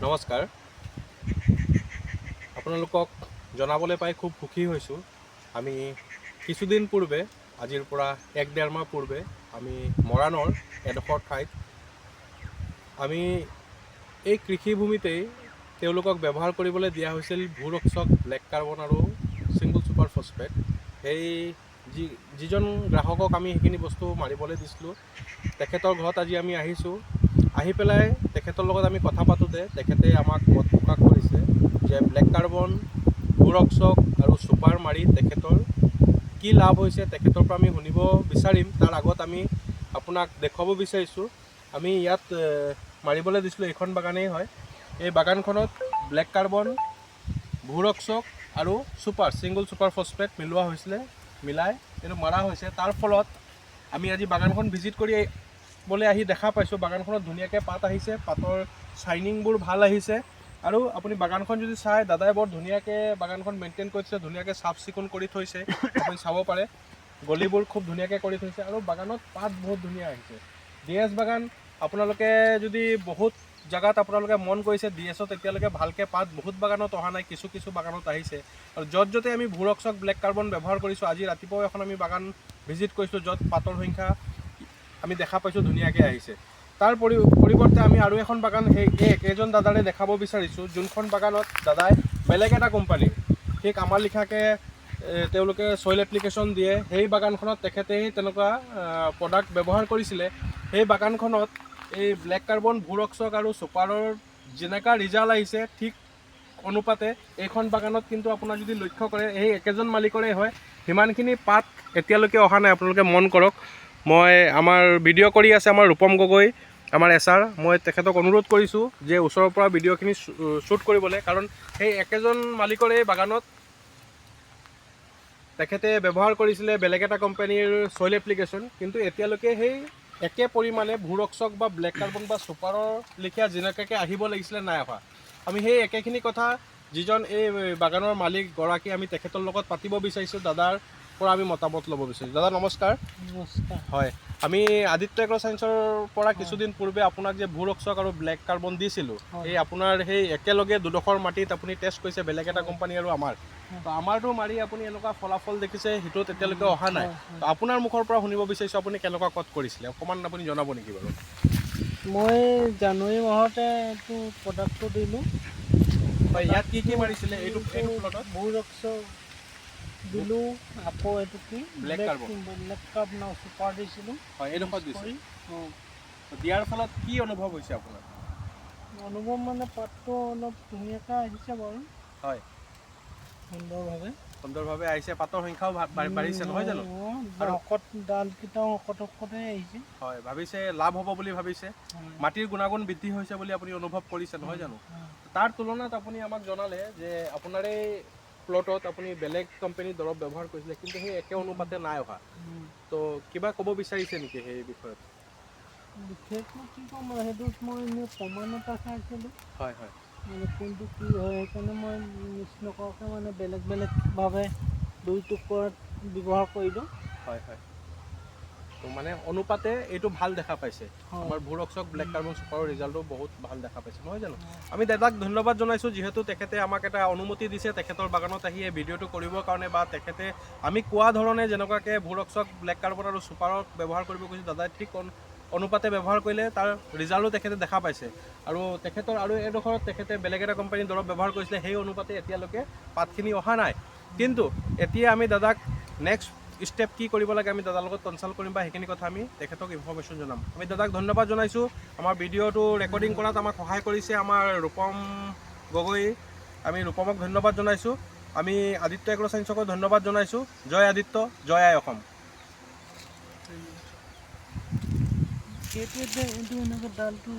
নমস্কাৰ। আপোনালোকক জনাবলৈ পাই খুব সুখী হৈছোঁ। আমি কিছুদিন পূৰ্বে, আজিৰ পৰা 1-1.5 মাহ পূৰ্বে আমি মৰাণৰ এডোখৰ ঠাইত আমি এই কৃষিভূমিতেই তেওঁলোকক ব্যৱহাৰ কৰিবলৈ দিয়া হৈছিল ভূৰক্ষক, ব্লেক কাৰ্বন আৰু ছিংগল ছুপাৰ ফছফেট। সেই যিজন গ্ৰাহকক আমি সেইখিনি বস্তু মাৰিবলৈ দিছিলোঁ, তেখেতৰ ঘৰত আজি আমি আহিছোঁ। আহি পেলাই তেখেতৰ লগত আমি কথা পাতোঁতে তেখেতে আমাক মত প্ৰকাশ কৰিছে যে ব্লেক কাৰ্বন, ভূৰক্ষক আৰু ছুপাৰ মাৰি তেখেতৰ কি লাভ হৈছে তেখেতৰ পৰা আমি শুনিব বিচাৰিম। তাৰ আগত আমি আপোনাক দেখুৱাব বিচাৰিছোঁ, আমি ইয়াত মাৰিবলৈ দিছিলোঁ এইখন বাগানেই হয়। এই বাগানখনত ব্লেক কাৰ্বন, ভূৰক্ষক আৰু ছিংগল ছুপাৰ ফছফেট মিলোৱা হৈছিলে, মিলাই এইটো মৰা হৈছে। তাৰ ফলত আমি আজি বাগানখন ভিজিট কৰিবলৈ আহি দেখা পাইছোঁ বাগানখনত ধুনীয়াকৈ পাত আহিছে, পাতৰ শ্বাইনিংবোৰ ভাল আহিছে। আৰু আপুনি বাগানখন যদি চাই, দাদাই বৰ ধুনীয়াকৈ বাগানখন মেইনটেইন কৰিছে, ধুনীয়াকৈ চাফ চিকুণ কৰি থৈছে। আপুনি চাব পাৰে গলিবোৰ খুব ধুনীয়াকৈ কৰি থৈছে আৰু বাগানত পাত বহুত ধুনীয়া আহিছে। DS বাগান আপোনালোকে যদি বহুত জেগাত আপোনালোকে মন কৰিছে, DSত এতিয়ালৈকে ভালকৈ পাত বহুত বাগানত অহা নাই, কিছু কিছু বাগানত আহিছে। আৰু য'তে আমি ভূৰক্ষক, ব্লেক কাৰ্বন ব্যৱহাৰ কৰিছোঁ, আজি ৰাতিপুৱাও এখন আমি বাগান ভিজিট কৰিছোঁ য'ত পাতৰ সংখ্যা আমি দেখা পাইছোঁ ধুনীয়াকৈ আহিছে। তাৰ পৰিৱৰ্তে আমি আৰু এখন বাগান একেজন দাদাৰে দেখাব বিচাৰিছোঁ, যোনখন বাগানত দাদাই বেলেগ এটা কোম্পানীৰ ঠিক আমাৰ লিখাকৈ তেওঁলোকে চইল এপ্লিকেশ্যন দিয়ে, সেই বাগানখনত তেখেতেই তেনেকুৱা প্ৰডাক্ট ব্যৱহাৰ কৰিছিলে। সেই বাগানখনত এই ব্লেক কাৰ্বন, ভূৰক্ষক আৰু ছুপাৰৰ যেনেকুৱা ৰিজাল্ট আহিছে, ঠিক অনুপাতে এইখন বাগানত কিন্তু আপোনাৰ যদি লক্ষ্য কৰে, এই একেজন মালিকৰে হয়, সিমানখিনি পাত এতিয়ালৈকে অহা নাই। আপোনালোকে মন কৰক, মই আমাৰ ভিডিঅ' কৰি আছে আমাৰ ৰূপম গগৈ, আমাৰ SR, মই তেখেতক অনুৰোধ কৰিছোঁ যে ওচৰৰ পৰা ভিডিঅ'খিনি শ্বুট কৰিবলৈ, কাৰণ সেই একেজন মালিকৰে বাগানত তেখেতে ব্যৱহাৰ কৰিছিলে বেলেগ এটা কোম্পানীৰ চইল এপ্লিকেশ্যন, কিন্তু এতিয়ালৈকে সেই একে পৰিমাণে ভূৰক্ষক বা ব্লেক কাৰ্বন বা ছুপাৰৰ লেখীয়া যেনেকুৱাকৈ আহিব লাগিছিলে নাই অহা। আমি সেই একেখিনি কথা যিজন এই বাগানৰ মালিকগৰাকী, আমি তেখেতৰ লগত পাতিব বিচাৰিছোঁ, দাদাৰ পৰা আমি মতামত ল'ব বিচাৰিছোঁ। দাদা নমস্কাৰ। নমস্কাৰ। হয়, আমি আদিত্য এগ্ৰ চায়েন্সৰ পৰা কিছুদিন পূৰ্বে আপোনাক যে ভূৰক্ষক আৰু ব্লেক কাৰ্বন দিছিলোঁ, এই আপোনাৰ সেই একেলগে দুডোখৰ মাটিত আপুনি টেষ্ট কৰিছে, বেলেগ এটা কোম্পানী আৰু আমাৰ। তো আমাৰটো মাৰি আপুনি এনেকুৱা ফলাফল দেখিছে, সেইটোত এতিয়ালৈকে অহা নাই। তো আপোনাৰ মুখৰ পৰা শুনিব বিচাৰিছোঁ, আপুনি কেনেকুৱা কট কৰিছিলে, অকণমান আপুনি জনাব নেকি বাৰু? মই জানুৱাৰী মাহতে এইটো প্ৰডাক্টটো দিলোঁ। হয়, ইয়াত কি কি মাৰিছিলে এইটো প্লটত? ভূৰক্ষক দিলোঁ, আকৌ এইটো কি black carbon, black carbon super দিছিলোঁ। হয়, এইডোখৰত দিছে। অঁ, দিয়াৰ ফলত কি অনুভৱ হৈছে আপোনাৰ? অনুভৱ মানে পাতটো অলপ ধুনীয়াকৈ আহিছে বাৰু, হয়, সুন্দৰভাৱে আহিছে, পাতৰ সংখ্যাও বাঢ়িছে নহয় জানো? আৰু ডালকেইটাও শকতে আহিছে। হয়, ভাবিছে লাভ হ'ব বুলি ভাবিছে, মাটিৰ গুণাগুণ বৃদ্ধি হৈছে বুলি আপুনি অনুভৱ কৰিছে নহয় জানো? তাৰ তুলনাত আপুনি আমাক জনালে যে আপোনাৰ এই প্লটত আপুনি বেলেগ কোম্পানীৰ দৰৱ ব্যৱহাৰ কৰিছিলে, কিন্তু সেই একে অনুপাতে নাই অহা। তো কিবা ক'ব বিচাৰিছে নেকি সেই বিষয়ত? বিশেষকৈ কি ক'ম, সেইটোত মই এনেই প্ৰমাণ এটা চাইছিলোঁ। হয় হয়, মানে কোনটো কি হয়, সেইকাৰণে মই মিছ নকৰাকৈ মানে বেলেগভাৱে দুই টুকুৰাত ব্যৱহাৰ কৰিলোঁ। হয় হয়, তো মানে অনুপাতে এইটো ভাল দেখা পাইছে। আমাৰ ভূৰক্ষক, ব্লেক কাৰ্বন ছুপাৰৰ ৰিজাল্টটো বহুত ভাল দেখা পাইছে নহয় জানো? আমি দাদাক ধন্যবাদ জনাইছোঁ, যিহেতু তেখেতে আমাক এটা অনুমতি দিছে তেখেতৰ বাগানত আহি এই ভিডিঅ'টো কৰিবৰ কাৰণে, বা তেখেতে আমি কোৱা ধৰণে যেনেকুৱাকৈ ভূৰক্ষক, ব্লেক কাৰ্বন আৰু ছুপাৰক ব্যৱহাৰ কৰিব কৈছোঁ, দাদাই ঠিক অনুপাতে ব্যৱহাৰ কৰিলে তাৰ ৰিজাল্টো তেখেতে দেখা পাইছে। আৰু তেখেতৰ আৰু এডোখৰত তেখেতে বেলেগ এটা কোম্পানীৰ দৰৱ ব্যৱহাৰ কৰিছিলে, সেই অনুপাতে এতিয়ালৈকে পাতখিনি অহা নাই। কিন্তু এতিয়া আমি দাদাক নেক্সট ষ্টেপ কি কৰিব লাগে আমি দাদাৰ লগত কনচাল্ট কৰিম, বা সেইখিনি কথা আমি তেখেতক ইনফৰ্মেশ্যন জনাম। আমি দাদাক ধন্যবাদ জনাইছোঁ। আমাৰ ভিডিঅ'টো ৰেকৰ্ডিং কৰাত আমাক সহায় কৰিছে আমাৰ ৰূপম গগৈ, আমি ৰূপমক ধন্যবাদ জনাইছোঁ। আমি আদিত্য এগ্ৰ চায়েন্সকো ধন্যবাদ জনাইছোঁ। জয় আদিত্য, জয় আই অসম। সেইটোৱে এইটো এনেকৈ ডালটো